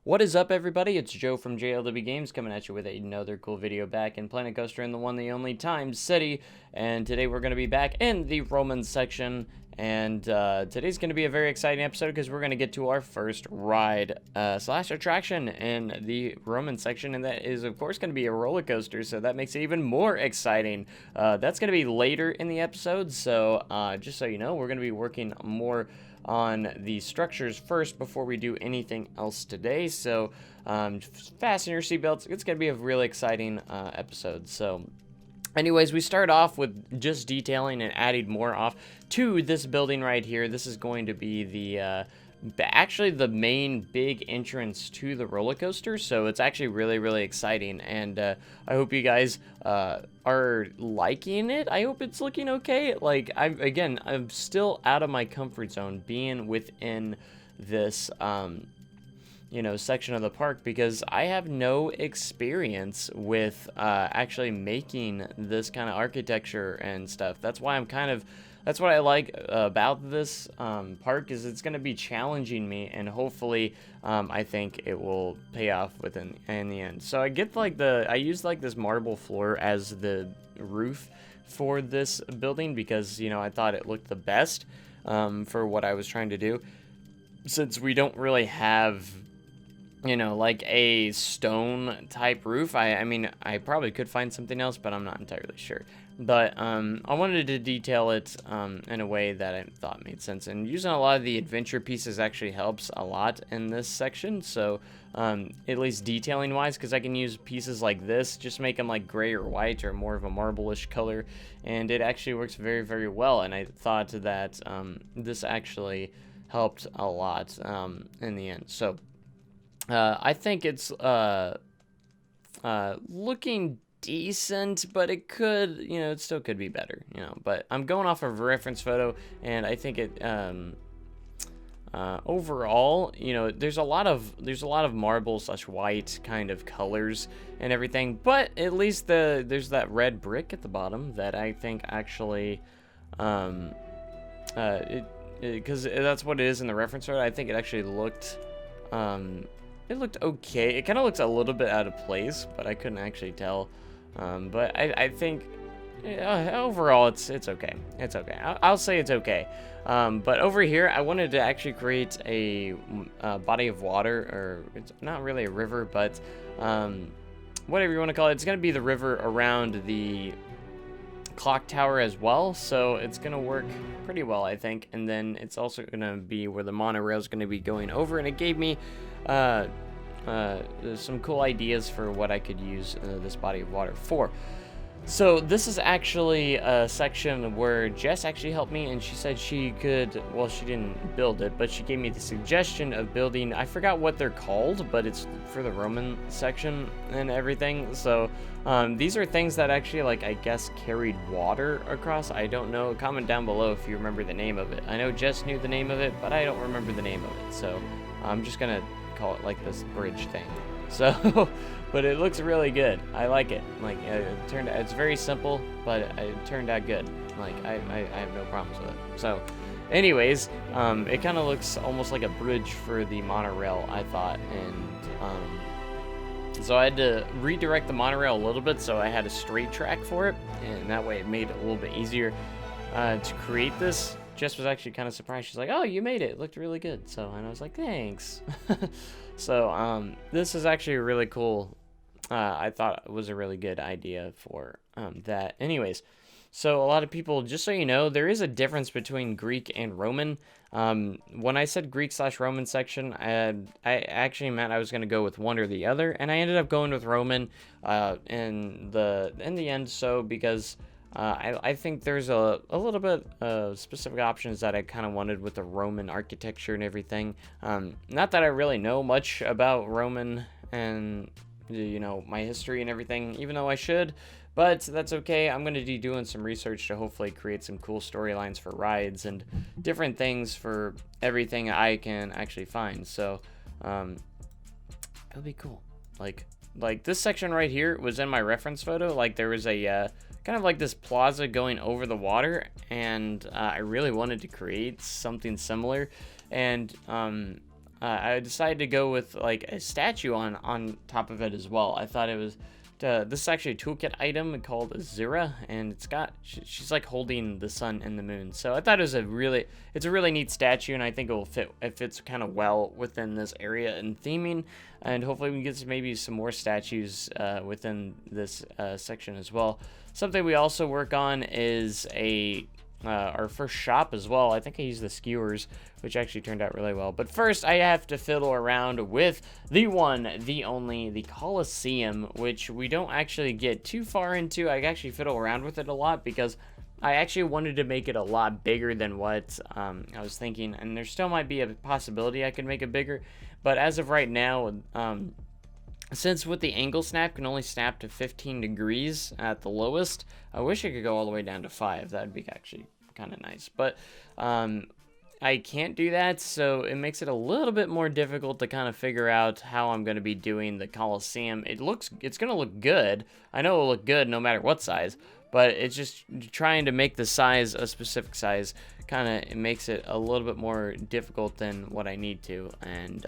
What is up, everybody? It's Joe from JLW Games coming at you with another cool video back in Planet Coaster in the one, the only Time City. And today we're going to be back in the Roman section. And today's going to be a very exciting episode because we're going to get to our first ride slash attraction in the Roman section. And that is, of course, going to be a roller coaster. So that makes it even more exciting. That's going to be later in the episode. So just so you know, we're going to be working more on the structures first before we do anything else today. So fasten your seatbelts. It's going to be a really exciting episode. So anyways, we start off with just detailing and adding more off to this building right here. This is going to be the actually the main big entrance to the roller coaster, so it's actually really exciting, and I hope you guys are liking it. I hope it's looking okay. Like, I'm still out of my comfort zone being within this section of the park, because I have no experience with actually making this kind of architecture and stuff. That's why that's what I like about this park, is it's going to be challenging me, and hopefully I think it will pay off in the end. So I get I use this marble floor as the roof for this building because, I thought it looked the best for what I was trying to do, since we don't really have like a stone type roof. I mean, I probably could find something else, but I'm not entirely sure. But I wanted to detail it in a way that I thought made sense, and using a lot of the adventure pieces actually helps a lot in this section. So at least detailing wise, because I can use pieces like this, just make them like gray or white or more of a marble-ish color, and it actually works very well. And I thought that this actually helped a lot in the end. So I think it's looking decent, but it could, it still could be better, but I'm going off of a reference photo, and I think it overall, there's a lot of marble slash white kind of colors and everything, but at least there's that red brick at the bottom that I think actually because that's what it is in the reference photo. I think it actually looked okay. It kind of looks a little bit out of place, but I couldn't actually tell. But I think overall it's okay. It's okay. I'll say it's okay. But over here, I wanted to actually create a body of water, or it's not really a river, but whatever you want to call it. It's going to be the river around the clock tower as well, so it's going to work pretty well, I think. And then it's also going to be where the monorail is going to be going over, and it gave me some cool ideas for what I could use this body of water for. So this is actually a section where Jess actually helped me, and she said she could, well, she didn't build it, but she gave me the suggestion of building, I forgot what they're called, but it's for the Roman section and everything. So these are things that actually, I guess, carried water across. I don't know. Comment down below if you remember the name of it. I know Jess knew the name of it, but I don't remember the name of it. So I'm just gonna call it like this bridge thing. So but it looks really good. I like it. It's very simple, but it turned out good. I have no problems with it. So anyways, it kind of looks almost like a bridge for the monorail, I thought, and so I had to redirect the monorail a little bit, so I had a straight track for it, and that way it made it a little bit easier to create this. Jess was actually kind of surprised. She's like, "Oh, you made it. It looked really good." So, and I was like, "Thanks." So, this is actually really cool. I thought it was a really good idea for that. Anyways, so a lot of people, just so you know, there is a difference between Greek and Roman. When I said Greek slash Roman section, I actually meant I was going to go with one or the other, and I ended up going with Roman in the end. So because I think there's a little bit of specific options that I kind of wanted with the Roman architecture and everything. Not that I really know much about Roman and my history and everything, even though I should, but that's okay. I'm going to be doing some research to hopefully create some cool storylines for rides and different things for everything I can actually find. So it'll be cool. Like this section right here was in my reference photo. There was a kind of like this plaza going over the water, and I really wanted to create something similar, and I decided to go with like a statue on top of it as well. I thought it was this is actually a toolkit item called Azura, and it's got she's like holding the sun and the moon. So I thought it was a really neat statue, and I think it fits kind of well within this area and theming. And hopefully we can get maybe some more statues within this section as well. Something we also work on is our first shop as well. I think I used the skewers, which actually turned out really well. But first, I have to fiddle around with the one, the only, the Coliseum, which we don't actually get too far into. I actually fiddle around with it a lot because I actually wanted to make it a lot bigger than what I was thinking. And there still might be a possibility I could make it bigger. But as of right now, since with the angle snap can only snap to 15 degrees at the lowest, I wish I could go all the way down to 5. That'd be actually kind of nice. But I can't do that, so it makes it a little bit more difficult to kind of figure out how I'm going to be doing the Coliseum. It's going to look good. I know it'll look good no matter what size, but it's just trying to make the size a specific size it makes it a little bit more difficult than what I need to, and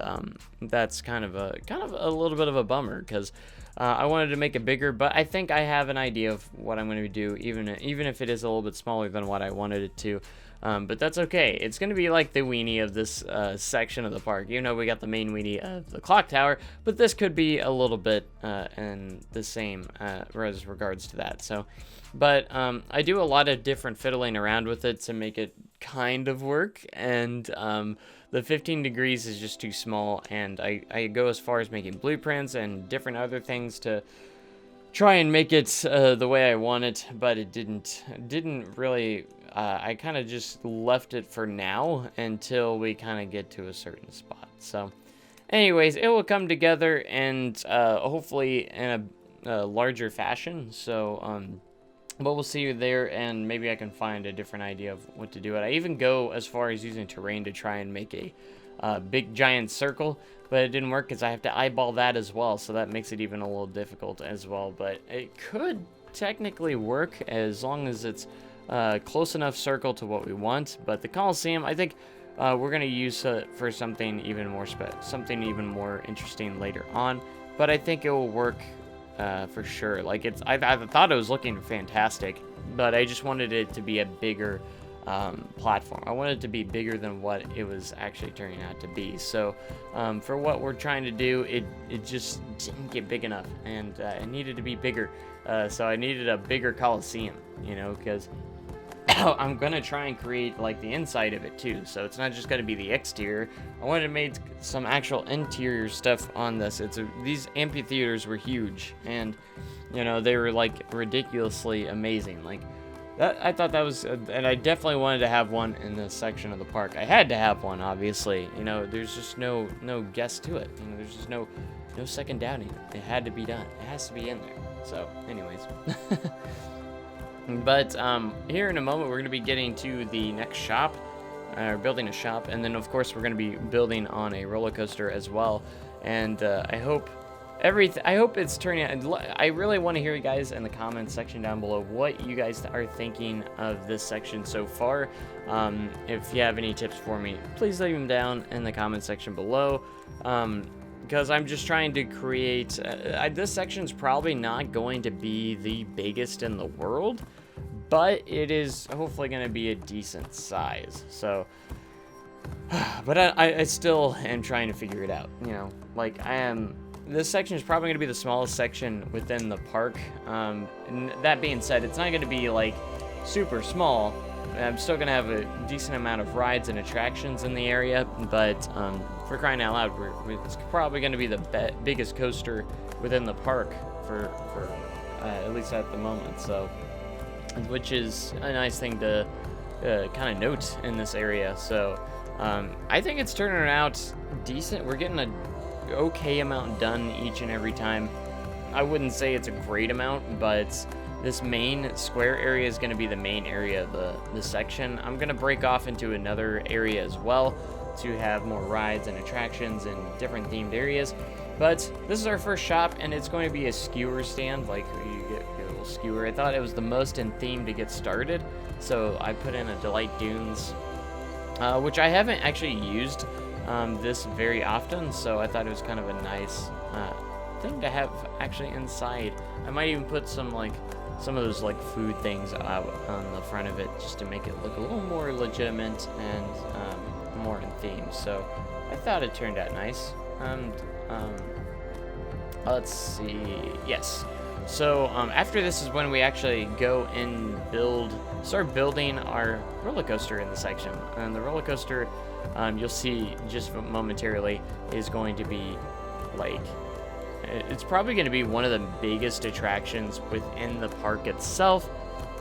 that's kind of a little bit of a bummer because I wanted to make it bigger, but I think I have an idea of what I'm going to do, even if it is a little bit smaller than what I wanted it to. But that's okay. It's going to be like the weenie of this section of the park. You know, we got the main weenie of the clock tower, but this could be a little bit in the same as regards to that. So, but I do a lot of different fiddling around with it to make it kind of work, and the 15 degrees is just too small, and I go as far as making blueprints and different other things to try and make it the way I want it, but it didn't really. I kind of just left it for now until we kind of get to a certain spot. So anyways, it will come together, and hopefully in a larger fashion. So but we'll see you there, and maybe I can find a different idea of what to do it. I even go as far as using terrain to try and make a big giant circle, but it didn't work because I have to eyeball that as well, so that makes it even a little difficult as well. But it could technically work as long as it's close enough circle to what we want. But the Coliseum, I think we're gonna use for something even more interesting later on. But I think it will work for sure. Like I thought it was looking fantastic, but I just wanted it to be a bigger platform. I wanted it to be bigger than what it was actually turning out to be. So for what we're trying to do, it just didn't get big enough, and it needed to be bigger. So I needed a bigger Coliseum, you know, because I'm gonna try and create like the inside of it too, so it's not just gonna be the exterior. I wanted to make some actual interior stuff on this. These amphitheaters were huge, and you know, they were like ridiculously amazing. Like that, I thought that was, and I definitely wanted to have one in this section of the park. I had to have one, obviously. You know, there's just no guess to it. You know, there's just no second doubting it. It had to be done. It has to be in there. So, anyways. But here in a moment, we're going to be getting to the next shop, building a shop, and then of course we're going to be building on a roller coaster as well. And I hope it's turning out. I really want to hear you guys in the comments section down below what you guys are thinking of this section so far. If you have any tips for me, please leave them down in the comment section below. Because I'm just trying to create. This section's probably not going to be the biggest in the world, but it is hopefully going to be a decent size. So, but I still am trying to figure it out. You know, like this section is probably going to be the smallest section within the park. And that being said, it's not going to be like super small. I'm still going to have a decent amount of rides and attractions in the area, but for crying out loud, it's probably going to be the biggest coaster within the park for at least at the moment. So, which is a nice thing to kind of note in this area. So, I think it's turning out decent. We're getting a okay amount done each and every time. I wouldn't say it's a great amount, but this main square area is going to be the main area of the section. I'm going to break off into another area as well to have more rides and attractions and different themed areas. But this is our first shop, and it's going to be a skewer stand. Like, you get a little skewer. I thought it was the most in theme to get started, so I put in a Delight Dunes, which I haven't actually used this very often, so I thought it was kind of a nice thing to have actually inside. I might even put some of those like food things out on the front of it just to make it look a little more legitimate and more in theme. So I thought it turned out nice. And let's see. Yes. So after this is when we actually go and start building our roller coaster in the section. And the roller coaster, you'll see just momentarily, is going to be like, it's probably going to be one of the biggest attractions within the park itself,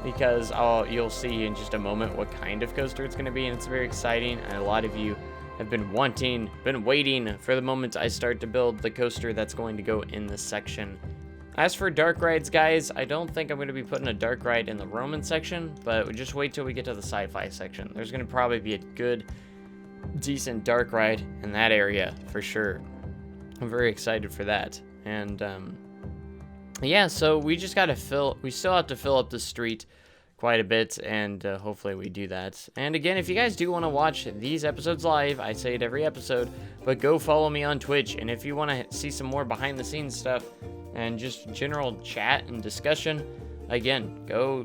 because you'll see in just a moment what kind of coaster it's going to be, and it's very exciting. And a lot of you have been waiting for the moment I start to build the coaster that's going to go in this section. As for dark rides, guys, I don't think I'm going to be putting a dark ride in the Roman section, but just wait till we get to the sci-fi section. There's going to probably be a good, decent dark ride in that area for sure. I'm very excited for that. And yeah, so we just got to we still have to fill up the street quite a bit, and hopefully we do that. And again, if you guys do want to watch these episodes live, I say it every episode, but go follow me on Twitch. And if you want to see some more behind the scenes stuff and just general chat and discussion, again, go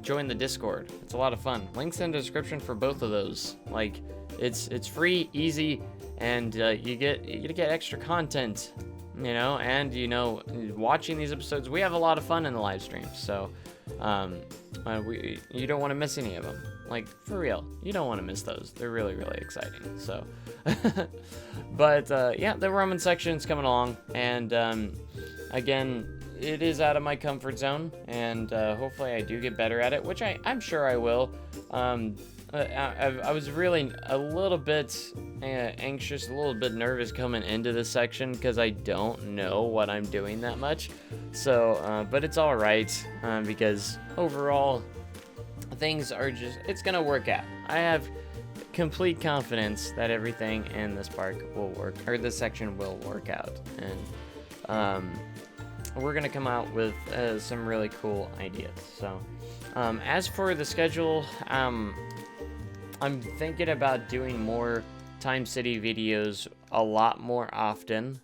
join the Discord. It's a lot of fun. Links in the description for both of those. Like, it's free, easy, and you get to get extra content, you know, and watching these episodes, we have a lot of fun in the live streams. So you don't want to miss any of them. Like, for real, you don't want to miss those. They're really, really exciting. So but yeah, the Roman section's coming along, and again, it is out of my comfort zone, and hopefully I do get better at it, which I'm sure I will. I was really a little bit anxious, a little bit nervous coming into this section because I don't know what I'm doing that much. So, but it's all right, because overall things are it's gonna work out. I have complete confidence that everything in this park will work, or this section will work out, and we're gonna come out with some really cool ideas. So, as for the schedule, I'm thinking about doing more Time City videos a lot more often,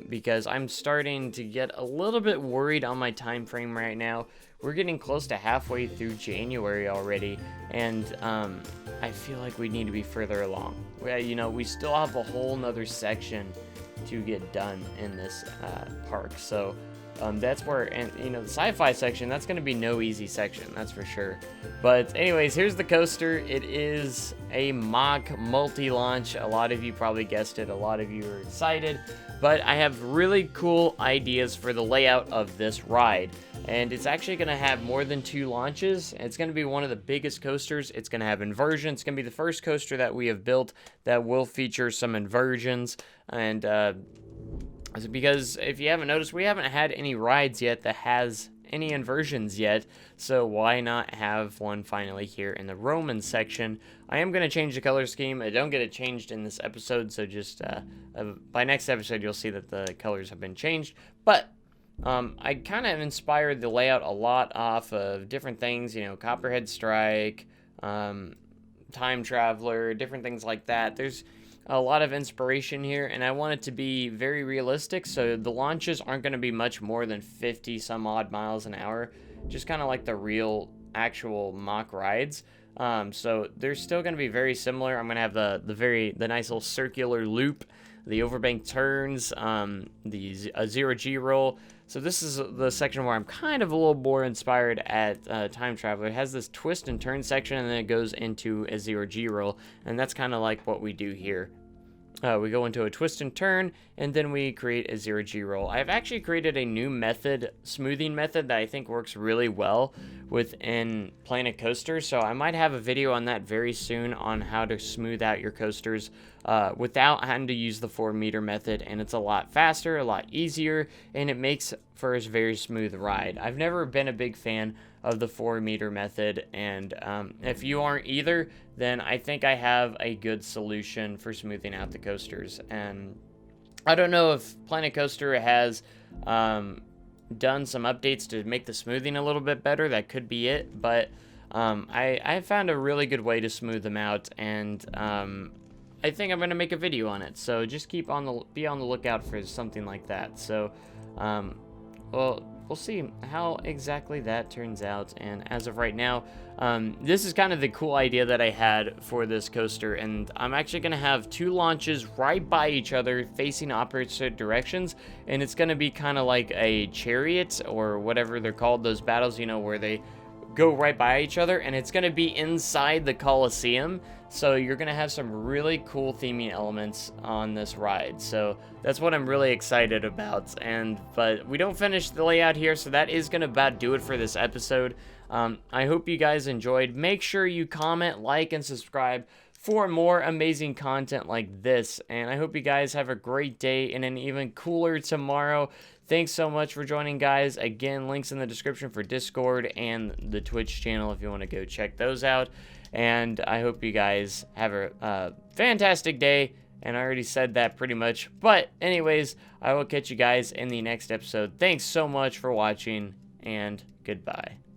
because I'm starting to get a little bit worried on my time frame right now. We're getting close to halfway through January already, and I feel like we need to be further along. We still have a whole nother section to get done in this park, so that's where, and the sci-fi section, that's going to be no easy section, that's for sure. But anyways, here's the coaster. It is a mock multi-launch. A lot of you probably guessed it. A lot of you are excited, but I have really cool ideas for the layout of this ride, and it's actually going to have more than 2 launches. It's going to be one of the biggest coasters. It's going to have inversion. It's going to be the first coaster that we have built that will feature some inversions, and because if you haven't noticed, we haven't had any rides yet that has any inversions yet, so why not have one finally here in the Roman section? I am going to change the color scheme. I don't get it changed in this episode, so just by next episode you'll see that the colors have been changed. But I kind of inspired the layout a lot off of different things, Copperhead Strike, Time Traveler, different things like that. There's a lot of inspiration here, and I want it to be very realistic, so the launches aren't going to be much more than 50 some odd miles an hour, just kind of like the real actual Mack Rides. So they're still going to be very similar. I'm going to have the nice little circular loop, the overbank turns, the zero G roll. So this is the section where I'm kind of a little more inspired at Time Traveler. It has this twist and turn section, and then it goes into a zero G roll, and that's kind of like what we do here. We go into a twist and turn, and then we create a zero G roll. I've actually created a new method, smoothing method, that I think works really well within Planet Coaster. So I might have a video on that very soon on how to smooth out your coasters without having to use the 4-meter method. And it's a lot faster, a lot easier, and it makes for a very smooth ride. I've never been a big fan of the 4-meter method, and if you aren't either, then I think I have a good solution for smoothing out the coasters. And I don't know if Planet Coaster has done some updates to make the smoothing a little bit better. That could be it, but I found a really good way to smooth them out, and I think I'm gonna make a video on it. So just be on the lookout for something like that. So, well, we'll see how exactly that turns out. And as of right now, this is kind of the cool idea that I had for this coaster, and I'm actually gonna have 2 launches right by each other, facing opposite directions, and it's gonna be kind of like a chariot or whatever they're called, those battles, you know, where they go right by each other, and it's going to be inside the Coliseum. So you're going to have some really cool theming elements on this ride. So that's what I'm really excited about. But we don't finish the layout here, so that is going to about do it for this episode. I hope you guys enjoyed. Make sure you comment, like, and subscribe for more amazing content like this. And I hope you guys have a great day and an even cooler tomorrow. Thanks so much for joining, guys. Again, links in the description for Discord and the Twitch channel if you want to go check those out. And I hope you guys have a fantastic day. And I already said that pretty much. But anyways, I will catch you guys in the next episode. Thanks so much for watching, and goodbye.